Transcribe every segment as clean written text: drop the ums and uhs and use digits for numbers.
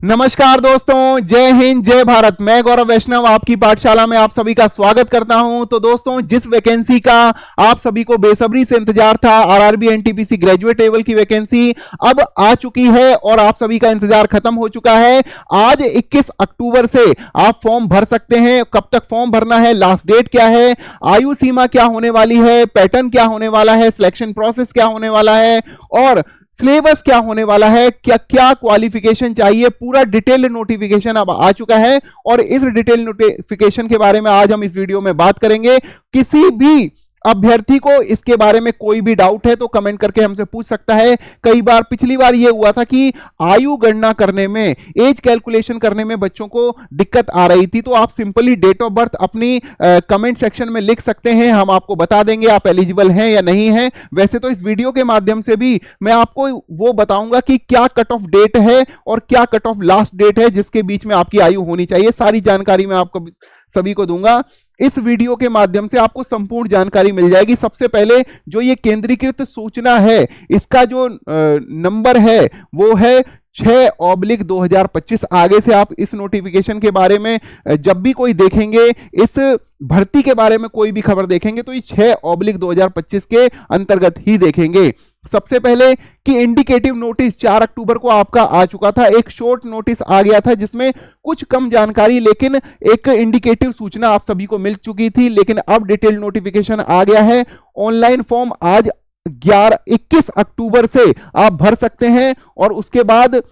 नमस्कार दोस्तों, जय हिंद जय भारत। मैं गौरव वैष्णव आपकी पाठशाला में आप सभी का स्वागत करता हूं। तो दोस्तों, जिस वैकेंसी का आप सभी को बेसब्री से इंतजार था, आरआरबी एनटीपीसी ग्रेजुएट लेवल की वैकेंसी अब आ चुकी है और आप सभी का इंतजार खत्म हो चुका है। आज 21 अक्टूबर से आप फॉर्म भर सकते हैं। कब तक फॉर्म भरना है, लास्ट डेट क्या है, आयु सीमा क्या होने वाली है, पैटर्न क्या होने वाला है, सिलेक्शन प्रोसेस क्या होने वाला है और सिलेबस क्या होने वाला है, क्या क्या क्वालिफिकेशन चाहिए, पूरा डिटेल नोटिफिकेशन अब आ चुका है। और इस डिटेल नोटिफिकेशन के बारे में आज हम इस वीडियो में बात करेंगे। किसी भी अभ्यर्थी को इसके बारे में कोई भी डाउट है तो कमेंट करके हमसे पूछ सकता है। कई बार पिछली बार यह हुआ था कि आयु गणना करने में, एज कैलकुलेशन करने में बच्चों को दिक्कत आ रही थी। तो आप सिंपली डेट ऑफ बर्थ अपनी कमेंट सेक्शन में लिख सकते हैं, हम आपको बता देंगे आप एलिजिबल हैं या नहीं हैं। वैसे तो इस वीडियो के माध्यम से भी मैं आपको वो बताऊंगा कि क्या कट ऑफ डेट है और क्या कट ऑफ लास्ट डेट है जिसके बीच में आपकी आयु होनी चाहिए। सारी जानकारी मैं आपको सभी को दूंगा। इस वीडियो के माध्यम से आपको संपूर्ण जानकारी मिल जाएगी। सबसे पहले जो ये केंद्रीकृत सूचना है, इसका जो नंबर है वो है 6/2025। आगे से आप इस नोटिफिकेशन के बारे में जब भी कोई देखेंगे, इस भर्ती के बारे में कोई भी खबर देखेंगे तो ये 6/2025 के अंतर्गत ही देखेंगे। सबसे पहले कि इंडिकेटिव नोटिस 4 अक्टूबर को आपका आ चुका था। एक शॉर्ट नोटिस आ गया था जिसमें कुछ कम जानकारी, लेकिन एक इंडिकेटिव सूचना आप सभी को मिल चुकी थी। लेकिन अब डिटेल नोटिफिकेशन आ गया है। ऑनलाइन फॉर्म आज 21 अक्टूबर से आप भर सकते हैं और उसके बाद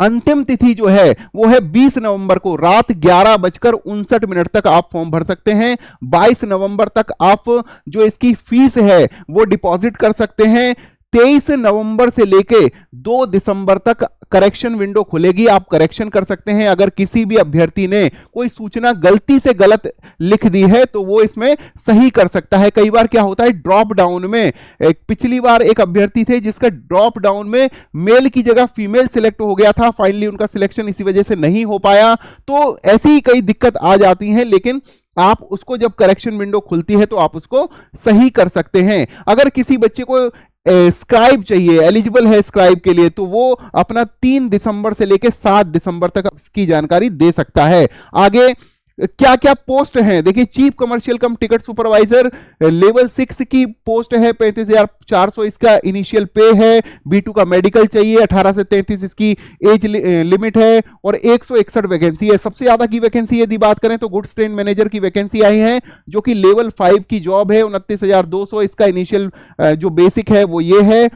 अंतिम तिथि जो है वो है 20 नवंबर को रात 11:59 तक आप फॉर्म भर सकते हैं। 22 नवंबर तक आप जो इसकी फीस है वो डिपॉजिट कर सकते हैं। 23 नवंबर से लेके 2 दिसंबर तक करेक्शन विंडो खुलेगी, आप करेक्शन कर सकते हैं। अगर किसी भी अभ्यर्थी ने कोई सूचना गलती से गलत लिख दी है तो वो इसमें सही कर सकता है। कई बार क्या होता है, ड्रॉप डाउन में, पिछली बार एक अभ्यर्थी थे जिसका ड्रॉप डाउन में मेल की जगह फीमेल सिलेक्ट हो गया था। फाइनली उनका सिलेक्शन इसी वजह से नहीं हो पाया। तो ऐसी कई दिक्कत आ जाती हैं, लेकिन आप उसको जब करेक्शन विंडो खुलती है तो आप उसको सही कर सकते हैं। अगर किसी बच्चे को स्क्राइब चाहिए, एलिजिबल है स्क्राइब के लिए, तो वो अपना 3 दिसंबर से लेकर 7 दिसंबर तक इसकी जानकारी दे सकता है। आगे क्या क्या पोस्ट हैं, देखिए चीफ कमर्शियल कम टिकट सुपरवाइजर लेवल 6 की पोस्ट है, 35,400 इसका इनिशियल पे है। B2 का मेडिकल चाहिए, 18 से 33 इसकी एज लिमिट है और 161 वैकेंसी है। सबसे ज्यादा की वैकेंसी यदि बात करें तो गुड्स ट्रेन मैनेजर की वैकेंसी आई है जो कि लेवल 5 की जॉब है। 29,200 इसका इनिशियल जो बेसिक है वो ये है।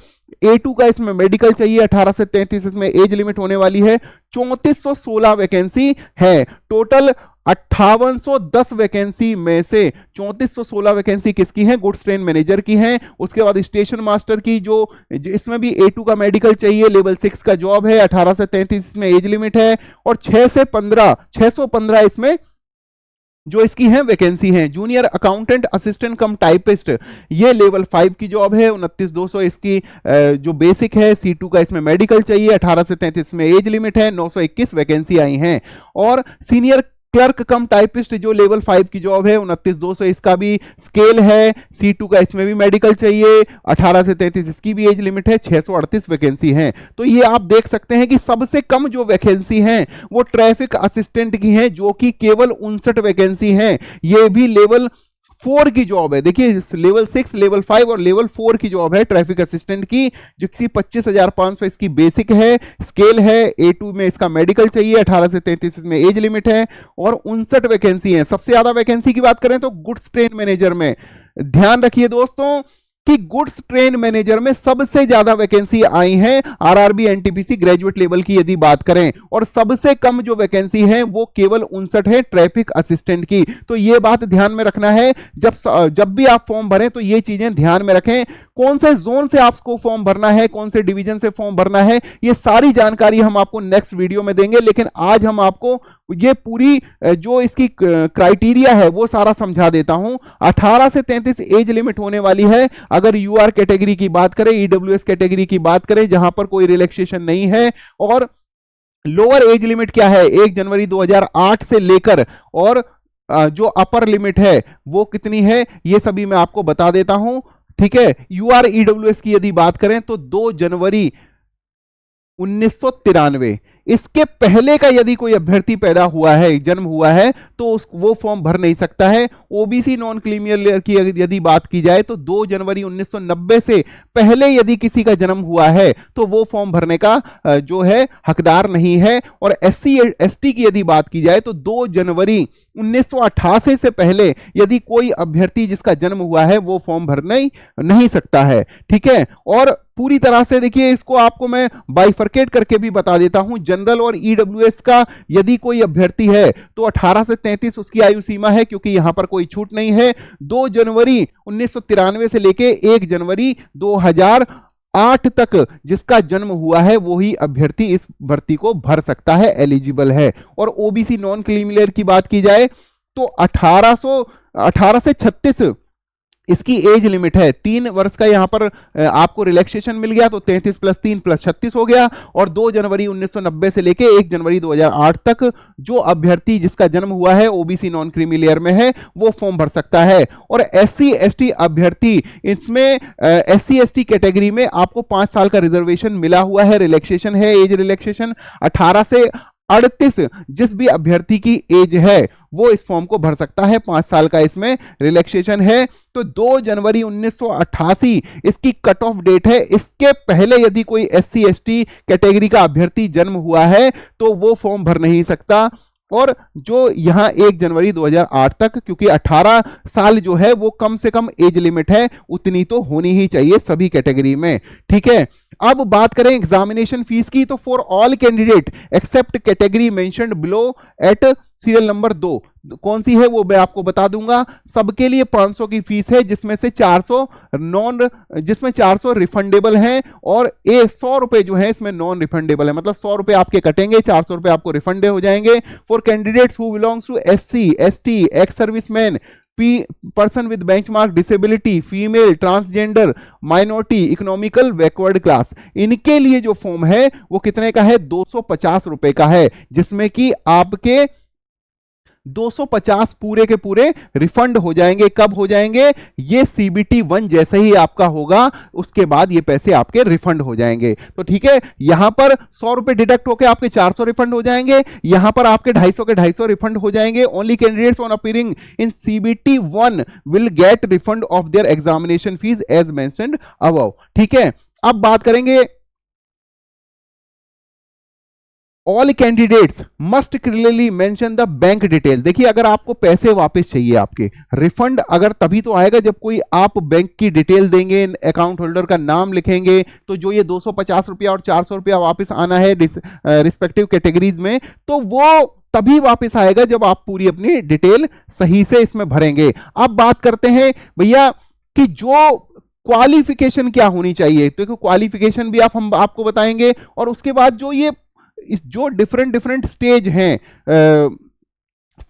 A2 का इसमें मेडिकल चाहिए, 18 से 33 इसमें एज लिमिट होने वाली है। 3416 वैकेंसी है। टोटल 5810 वैकेंसी में से 3416 वैकेंसी किसकी है, गुड्स ट्रेन मैनेजर की है। उसके बाद स्टेशन मास्टर की जो इसमें भी A2 का मेडिकल चाहिए, लेवल 6 का जॉब है, 18 से 33 इसमें एज लिमिट है और 615 इसमें जो इसकी है वैकेंसी है। Junior accountant assistant cum typist, ये लेवल 5 की जॉब है। 29,200 इसकी जो बेसिक है। C2 का इसमें मेडिकल चाहिए, 18 से 33 में एज लिमिट है। 921 वैकेंसी आई हैं। और सीनियर क्लर्क कम टाइपिस्ट जो लेवल 5 की जॉब है, 29,200 इसका भी स्केल है। C2 का इसमें भी मेडिकल चाहिए, 18 से 33 इसकी भी एज लिमिट है। 638 वैकेंसी है। तो ये आप देख सकते हैं कि सबसे कम जो वैकेंसी हैं वो ट्रैफिक असिस्टेंट की हैं जो कि केवल 59 वैकेंसी हैं। ये भी लेवल 4 की जॉब है। देखिए लेवल 6, लेवल 5 और लेवल 4 की जॉब है ट्रैफिक असिस्टेंट की, जो कि 25,500 इसकी बेसिक है, स्केल है। A2 में इसका मेडिकल चाहिए, 18 से 33 इसमें एज लिमिट है और 59 वैकेंसी है। सबसे ज्यादा वैकेंसी की बात करें तो गुड्स ट्रेन मैनेजर में, ध्यान रखिए दोस्तों कि गुड्स ट्रेन मैनेजर में सबसे ज्यादा वैकेंसी आई है आरआरबी एनटीपीसी ग्रेजुएट लेवल की यदि बात करें, और सबसे कम जो वैकेंसी है वो केवल 59 है ट्रैफिक असिस्टेंट की। तो ये बात ध्यान में रखना है, जब भी आप फॉर्म भरें तो ये चीजें ध्यान में रखें। कौन से जोन से आपको फॉर्म भरना है, कौन से डिवीजन से फॉर्म भरना है, ये सारी जानकारी हम आपको नेक्स्ट वीडियो में देंगे। लेकिन आज हम आपको ये पूरी जो इसकी क्राइटेरिया है वो सारा समझा देता हूं। 18 से 33 एज लिमिट होने वाली है। अगर यूआर कैटेगरी की बात करें, ईडब्ल्यूएस कैटेगरी की बात करें जहां पर कोई रिलैक्सेशन नहीं है, और लोअर एज लिमिट क्या है 1 जनवरी 2008 से लेकर, और जो अपर लिमिट है वो कितनी है ये सभी मैं आपको बता देता हूं। ठीक है, यूआर ईडब्ल्यूएस की यदि बात करें तो 2 जनवरी 1993, इसके पहले का यदि कोई अभ्यर्थी पैदा हुआ है, जन्म हुआ है, तो वो फॉर्म भर नहीं सकता है। ओबीसी नॉन क्रीमी लेयर की यदि बात की जाए तो 2 जनवरी 1990 से पहले यदि किसी का जन्म हुआ है तो वो फॉर्म भरने का जो है हकदार नहीं है। और एससी एसटी की यदि बात की जाए तो 2 जनवरी 1988 से पहले यदि कोई अभ्यर्थी जिसका जन्म हुआ है वो फॉर्म भरने नहीं सकता है। ठीक है, और पूरी तरह से देखिए, इसको आपको मैं बाइफरकेट करके भी बता देता हूं। जनरल और ईडब्ल्यूएस का यदि कोई अभ्यर्थी है तो 18 से 33 उसकी आयु सीमा है, क्योंकि यहां पर कोई छूट नहीं है। 2 जनवरी 1993 से लेके 1 जनवरी 2008 तक जिसका जन्म हुआ है वो ही अभ्यर्थी इस भर्ती को भर सकता है, एलिजिबल है। और ओबीसी नॉन क्रीमी लेयर की बात की जाए तो 18 से 36 इसकी एज लिमिट है। 3 वर्ष का यहां पर आपको रिलैक्सेशन मिल गया, तो 33 + 3 + 36 हो गया। और 2 जनवरी 1990 से लेके 1 जनवरी 2008 तक जो अभ्यर्थी जिसका जन्म हुआ है ओबीसी नॉन क्रीमी लेयर में है वो फॉर्म भर सकता है। और एससी एसटी अभ्यर्थी, इसमें एससी एसटी कैटेगरी में आपको 5 साल का रिजर्वेशन मिला हुआ है, रिलैक्सेशन है, एज रिलैक्सेशन। 18 से 38 जिस भी अभ्यर्थी की एज है वो इस फॉर्म को भर सकता है, 5 साल का इसमें रिलैक्सेशन है। तो 2 जनवरी 1988 इसकी कट ऑफ डेट है। इसके पहले यदि कोई एससी एसटी कैटेगरी का अभ्यर्थी जन्म हुआ है तो वो फॉर्म भर नहीं सकता। और जो यहां 1 जनवरी 2008 तक, क्योंकि 18 साल जो है वो कम से कम एज लिमिट है, उतनी तो होनी ही चाहिए सभी कैटेगरी में। ठीक है, अब बात करें एग्जामिनेशन फीस की, तो for all candidate except category mentioned below at serial number 2, कौन सी है वो मैं आपको बता दूंगा। सबके लिए 500 की फीस है, जिसमें 400 रिफंडेबल हैं और 100 रुपए जो है इसमें नॉन रिफंडेबल है। मतलब 100 रुपए आपके कटेंगे, 400 रुपए आपको रिफंड हो जाएंगे। For candidates who belongs to SC ST, ex serviceman, person with benchmark disability, female, transgender, minority, economical backward class, इनके लिए जो फॉर्म है वो कितने का है? 250 रुपए का है, जिसमें कि आपके 250 पूरे के पूरे रिफंड हो जाएंगे। कब हो जाएंगे? ये CBT 1 जैसे ही आपका होगा उसके बाद ये पैसे आपके रिफंड हो जाएंगे। तो ठीक है, यहां पर 100 रुपए डिडक्ट होकर आपके 400 रिफंड हो जाएंगे, यहां पर आपके 250 के 250 रिफंड हो जाएंगे। Only candidates on appearing in CBT 1 will get refund of their examination fees as mentioned above. ठीक है, अब बात करेंगे all candidates must clearly mention the bank detail. देखिए, अगर आपको पैसे वापस चाहिए, आपके रिफंड अगर तभी तो आएगा जब कोई आप बैंक की डिटेल देंगे, अकाउंट होल्डर का नाम लिखेंगे, तो जो ये 250 रुपया और 400 रुपया वापस आना है रिस्पेक्टिव कैटेगरीज में, तो वो तभी वापस आएगा जब आप पूरी अपनी डिटेल सही से इसमें भरेंगे। अब बात करते हैं भैया कि जो क्वालिफिकेशन क्या होनी चाहिए, तो क्वालिफिकेशन भी हम आपको बताएंगे। और उसके बाद जो ये जो डिफरेंट स्टेज हैं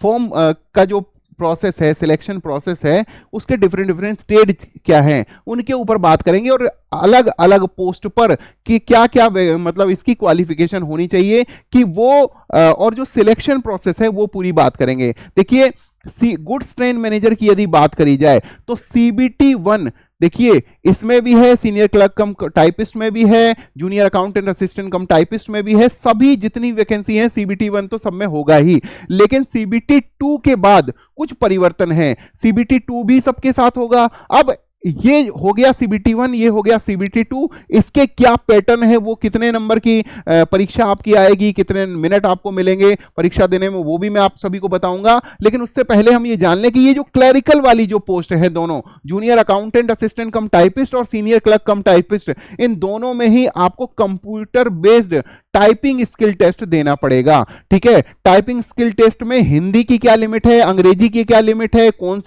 फॉर्म का जो प्रोसेस है, सिलेक्शन प्रोसेस है, उसके डिफरेंट स्टेज क्या हैं उनके ऊपर बात करेंगे। और अलग अलग पोस्ट पर कि क्या क्या मतलब इसकी क्वालिफिकेशन होनी चाहिए कि वो और जो सिलेक्शन प्रोसेस है वो पूरी बात करेंगे। देखिए, गुड्स ट्रेन मैनेजर की यदि बात करी जाए तो CBT 1 देखिए इसमें भी है, सीनियर क्लर्क कम टाइपिस्ट में भी है, junior accountant assistant cum typist में भी है। सभी जितनी वैकेंसी है CBT 1 तो सब में होगा ही, लेकिन CBT 2 के बाद कुछ परिवर्तन है। CBT 2 भी सबके साथ होगा। अब ये हो गया CBT 1, ये हो गया CBT 2। इसके क्या पैटर्न है, वो कितने नंबर की परीक्षा आपकी आएगी, कितने मिनट आपको मिलेंगे परीक्षा देने में, वो भी मैं आप सभी को बताऊंगा। लेकिन उससे पहले हम ये जान लें कि ये जो क्लरिकल वाली जो पोस्ट है, दोनों junior accountant assistant cum typist और सीनियर क्लर्क कम टाइपिस्ट, इन दोनों में ही आपको computer based typing skill test देना पड़ेगा। ठीक है, टाइपिंग स्किल टेस्ट में हिंदी की क्या लिमिट है, अंग्रेजी की क्या लिमिट है, कौन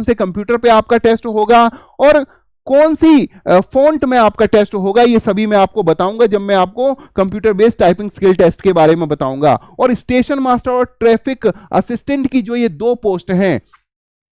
से कंप्यूटर पे आपका टेस्ट होगा और कौन सी फॉन्ट में आपका टेस्ट होगा, ये सभी मैं आपको बताऊंगा जब मैं आपको computer based typing skill test के बारे में बताऊंगा। और स्टेशन मास्टर और ट्रैफिक असिस्टेंट की जो ये 2 पोस्ट हैं,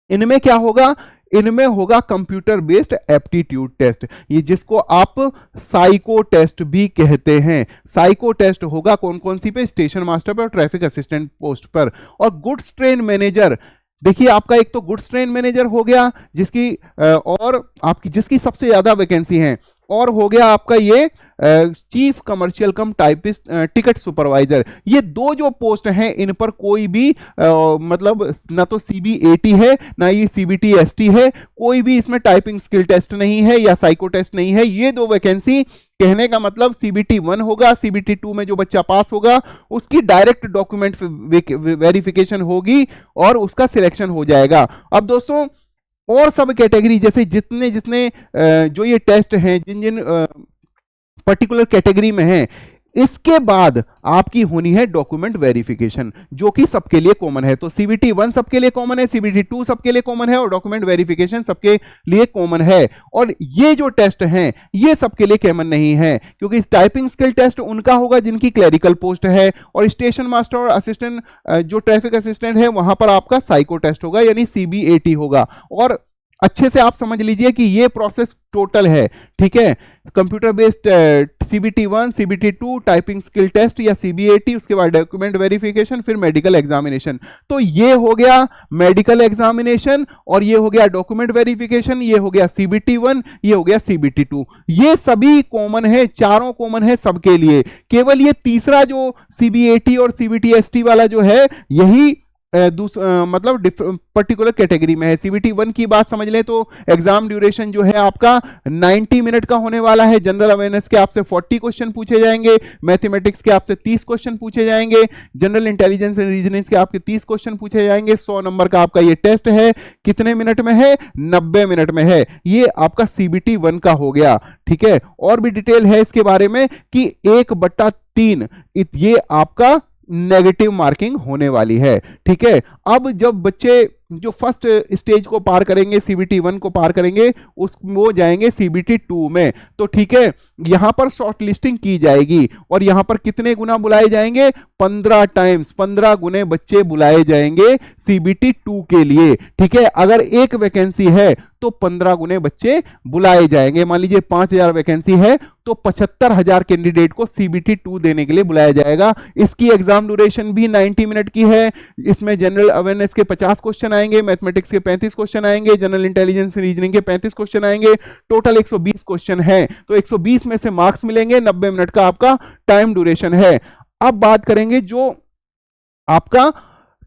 इनमें क्या होगा? इनमें होगा कंप्यूटर बेस्ड एप्टीट्यूड टेस्ट, ये जिसको आप साइको टेस्ट भी कहते हैं। साइको टेस्ट होगा कौन कौन सी पे? स्टेशन मास्टर पर और ट्रैफिक असिस्टेंट पोस्ट पर। और गुड्स ट्रेन मैनेजर, देखिए आपका एक तो गुड्स ट्रेन मैनेजर हो गया जिसकी और आपकी जिसकी सबसे ज्यादा वैकेंसी है, और हो गया आपका ये चीफ कमर्शियल कम टाइपिस्ट टिकट सुपरवाइजर। ये दो जो पोस्ट हैं इन पर कोई भी मतलब ना तो CBAT है ना ये CBT ST है, कोई भी इसमें टाइपिंग स्किल टेस्ट नहीं है या साइको टेस्ट नहीं है। ये दो वैकेंसी कहने का मतलब CBT 1 होगा, CBT 2 में जो बच्चा पास होगा उसकी डायरेक्ट डॉक्यूमेंट वेरिफिकेशन होगी और उसका सिलेक्शन हो जाएगा। अब दोस्तों और सब कैटेगरी जैसे जितने जितने जो ये टेस्ट हैं जिन जिन पर्टिकुलर कैटेगरी में हैं, इसके बाद आपकी होनी है डॉक्यूमेंट वेरिफिकेशन, जो कि सबके लिए कॉमन है। तो CBT 1 सबके लिए कॉमन है, CBT 2 सबके लिए कॉमन है और डॉक्यूमेंट वेरिफिकेशन सबके लिए कॉमन है। और ये जो टेस्ट हैं ये सबके लिए कॉमन नहीं है, क्योंकि टाइपिंग स्किल टेस्ट उनका होगा जिनकी क्लरिकल पोस्ट है, और स्टेशन मास्टर और असिस्टेंट जो ट्रैफिक असिस्टेंट है वहां पर आपका साइको टेस्ट होगा यानी CBAT होगा। और अच्छे से आप समझ लीजिए कि ये प्रोसेस टोटल है, ठीक है। Computer based CBT 1, CBT 2, typing skill test या CBAT, उसके बाद डॉक्यूमेंट वेरिफिकेशन, फिर मेडिकल एग्जामिनेशन। तो ये हो गया मेडिकल एग्जामिनेशन और ये हो गया डॉक्यूमेंट वेरिफिकेशन, ये हो गया CBT 1, ये हो गया CBT 2। ये सभी कॉमन है, चारों कॉमन है सबके लिए। केवल ये तीसरा जो CBAT और CBT ST वाला जो है यही मतलब पर्टिकुलर कैटेगरी में है। CBT 1 की बात समझ लें तो एग्जाम ड्यूरेशन जो है आपका 90 मिनट का होने वाला है। जनरल अवेयरनेस के आपसे 40 क्वेश्चन पूछे जाएंगे, मैथमेटिक्स के आपसे 30 क्वेश्चन पूछे जाएंगे, जनरल इंटेलिजेंस एंड रीजनिंग के आपके 30 क्वेश्चन पूछे जाएंगे। 100 नंबर का आपका ये टेस्ट है। कितने मिनट में है? 90 मिनट में है। ये आपका CBT 1 का हो गया, ठीक है। और भी डिटेल है इसके बारे में कि 1/3 ये आपका नेगेटिव मार्किंग होने वाली है, ठीक है। अब जब बच्चे जो फर्स्ट स्टेज को पार करेंगे, CBT 1 को पार करेंगे, वो जाएंगे CBT 2 में, तो ठीक है यहां पर शॉर्ट लिस्टिंग की जाएगी और यहां पर कितने गुना बुलाए जाएंगे? 15 टाइम्स, 15 गुने बच्चे बुलाए जाएंगे CBT 2 के लिए, ठीक है। अगर एक वैकेंसी है तो 15 गुने बच्चे बुलाए जाएंगे। मान लीजिए 5000 वैकेंसी है तो 75,000 कैंडिडेट को CBT 2 देने के लिए बुलाया जाएगा। इसकी एग्जाम ड्यूरेशन भी 90 मिनट की है। इसमें जनरल अवेयरनेस के 50 क्वेश्चन आएंगे, मैथमेटिक्स के 35 क्वेश्चन आएंगे, जनरल इंटेलिजेंस रीजनिंग के 35 क्वेश्चन आएंगे। टोटल 120 क्वेश्चन है, तो 120 में से मार्क्स मिलेंगे। 90 मिनट का आपका टाइम ड्यूरेशन है। अब बात करेंगे जो आपका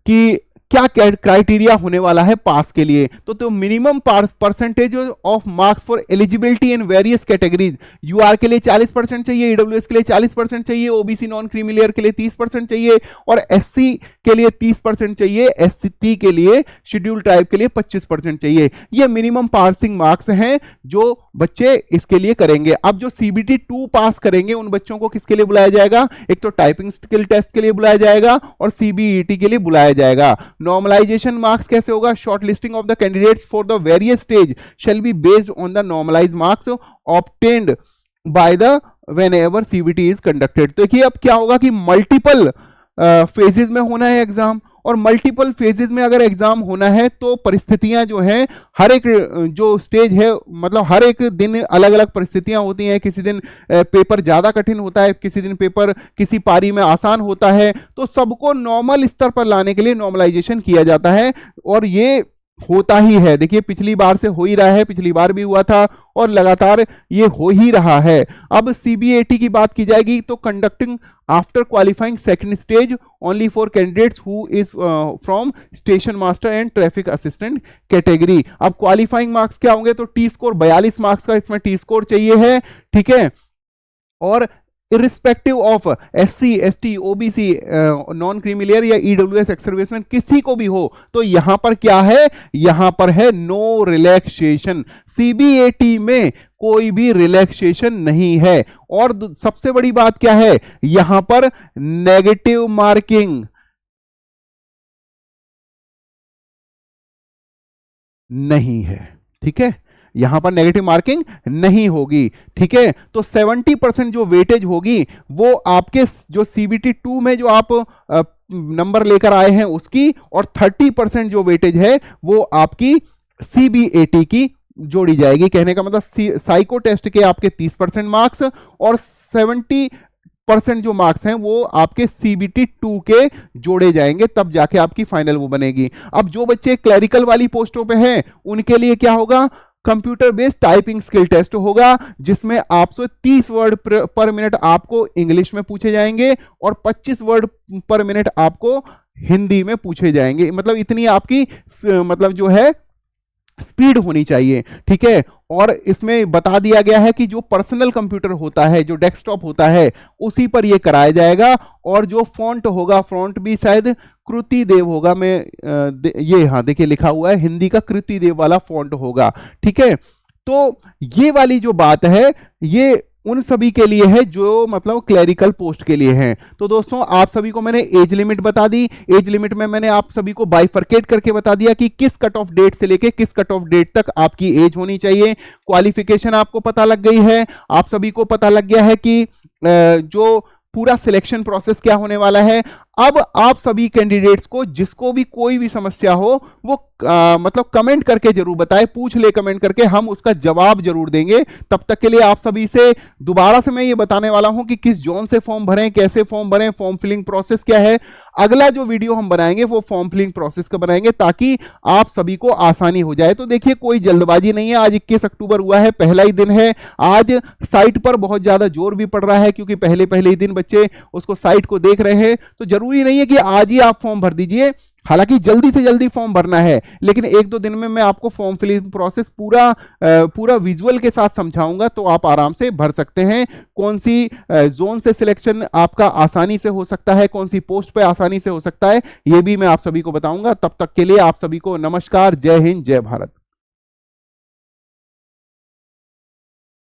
कि क्या क्राइटेरिया होने वाला है पास के लिए। तो minimum percentage of marks for eligibility in various categories. UR के लिए 40% चाहिए, ईडब्ल्यूएस के लिए 40% चाहिए, ओबीसी नॉन क्रीमी लेयर के लिए 30% चाहिए और एससी के लिए 30% चाहिए, एसटी के लिए शेड्यूल ट्राइब के लिए 25% चाहिए। ये मिनिमम पासिंग मार्क्स हैं जो बच्चे इसके लिए करेंगे। अब जो CBT 2 पास करेंगे उन बच्चों को किसके लिए बुलाया जाएगा? एक तो टाइपिंग स्किल टेस्ट के लिए बुलाया जाएगा और CBET के लिए बुलाया जाएगा। नॉर्मलाइजेशन मार्क्स कैसे होगा? Short listing of the candidates for the various stage shall be based on the normalize marks obtained by the whenever CBT is conducted. तो देखिए अब क्या होगा कि मल्टीपल फेजेस में होना है एग्जाम, और मल्टीपल फेजेस में अगर एग्जाम होना है तो परिस्थितियां जो हैं हर एक जो स्टेज है मतलब हर एक दिन अलग अलग परिस्थितियां होती हैं। किसी दिन पेपर ज्यादा कठिन होता है, किसी दिन पेपर किसी पारी में आसान होता है। तो सबको नॉर्मल स्तर पर लाने के लिए नॉर्मलाइजेशन किया जाता है और ये होता ही है। देखिए पिछली बार से हो ही रहा है, पिछली बार भी हुआ था और लगातार ये हो ही रहा है। अब CBAT की बात की जाएगी तो conducting after qualifying second stage only for candidates who is from station master and traffic assistant category. अब क्वालिफाइंग मार्क्स क्या होंगे? तो टी स्कोर 42 मार्क्स का इसमें टी स्कोर चाहिए है, ठीक है। और irrespective of SC, ST, OBC, non creamy layer या EWS एक्स सर्विसमैन किसी को भी हो तो यहां पर क्या है? यहां पर है नो रिलैक्सेशन। CBAT में कोई भी रिलैक्सेशन नहीं है। और सबसे बड़ी बात क्या है? यहां पर नेगेटिव मार्किंग नहीं है, ठीक है। यहां पर नेगेटिव मार्किंग नहीं होगी, ठीक है। तो 70% जो वेटेज होगी वो आपके जो CBT 2 में जो आप नंबर लेकर आए हैं उसकी, और 30% जो वेटेज है वो आपकी CBAT की जोड़ी जाएगी। कहने का मतलब साइको टेस्ट के आपके 30% मार्क्स और 70% जो मार्क्स हैं वो आपके CBT 2 के जोड़े जाएंगे, तब जाके आपकी फाइनल वो बनेगी। अब जो बच्चे क्लरिकल वाली पोस्टों पे हैं उनके लिए क्या होगा? Computer based typing skill test होगा, जिसमें आपसे 30 वर्ड पर मिनट आपको इंग्लिश में पूछे जाएंगे और 25 वर्ड पर मिनट आपको हिंदी में पूछे जाएंगे। मतलब इतनी आपकी मतलब जो है स्पीड होनी चाहिए, ठीक है। और इसमें बता दिया गया है कि जो पर्सनल कंप्यूटर होता है, जो डेस्कटॉप होता है, उसी पर यह कराया जाएगा। और जो फॉन्ट होगा, फॉन्ट भी शायद कृति देव होगा, मैं ये हाँ देखिए लिखा हुआ है हिंदी का कृति देव वाला फॉन्ट होगा, ठीक है। तो ये वाली जो बात है ये उन सभी के लिए है जो मतलब क्लरिकल पोस्ट के लिए हैं। तो दोस्तों आप सभी को मैंने एज लिमिट बता दी। एज लिमिट में मैंने आप सभी को बाइफरकेट करके बता दिया कि किस कट ऑफ डेट से लेके किस कट ऑफ डेट तक आपकी एज होनी चाहिए। क्वालिफिकेशन आपको पता लग गई है। आप सभी को पता लग गया है कि जो पूरा सिलेक्शन प्रोसेस क्या होने वाला है। अब आप सभी कैंडिडेट्स को जिसको भी कोई भी समस्या हो वो मतलब कमेंट करके जरूर बताएं, पूछ ले कमेंट करके, हम उसका जवाब जरूर देंगे। तब तक के लिए आप सभी से दोबारा से मैं ये बताने वाला हूं कि किस जोन से फॉर्म भरें, कैसे फॉर्म भरें, फॉर्म फिलिंग प्रोसेस क्या है। अगला जो वीडियो हम बनाएंगे वो फॉर्म फिलिंग प्रोसेस का बनाएंगे ताकि आप सभी को आसानी हो जाए। तो देखिए कोई जल्दबाजी नहीं है। आज 21 अक्टूबर हुआ है, पहला ही दिन है। आज साइट पर बहुत ज्यादा जोर भी पड़ रहा है क्योंकि पहले ही दिन बच्चे उसको साइट को देख रहे हैं। तो जरूरी नहीं है कि आज ही आप फॉर्म भर दीजिए, हालांकि जल्दी से जल्दी फॉर्म भरना है, लेकिन 1-2 दिन में मैं आपको फॉर्म फिलिंग प्रोसेस पूरा विजुअल के साथ समझाऊंगा, तो आप आराम से भर सकते हैं। कौन सी जोन से सिलेक्शन आपका आसानी से हो सकता है, कौन सी पोस्ट पे आसानी से हो सकता है, यह भी मैं आप सभी को बताऊंगा। तब तक के लिए आप सभी को नमस्कार, जय हिंद, जय भारत।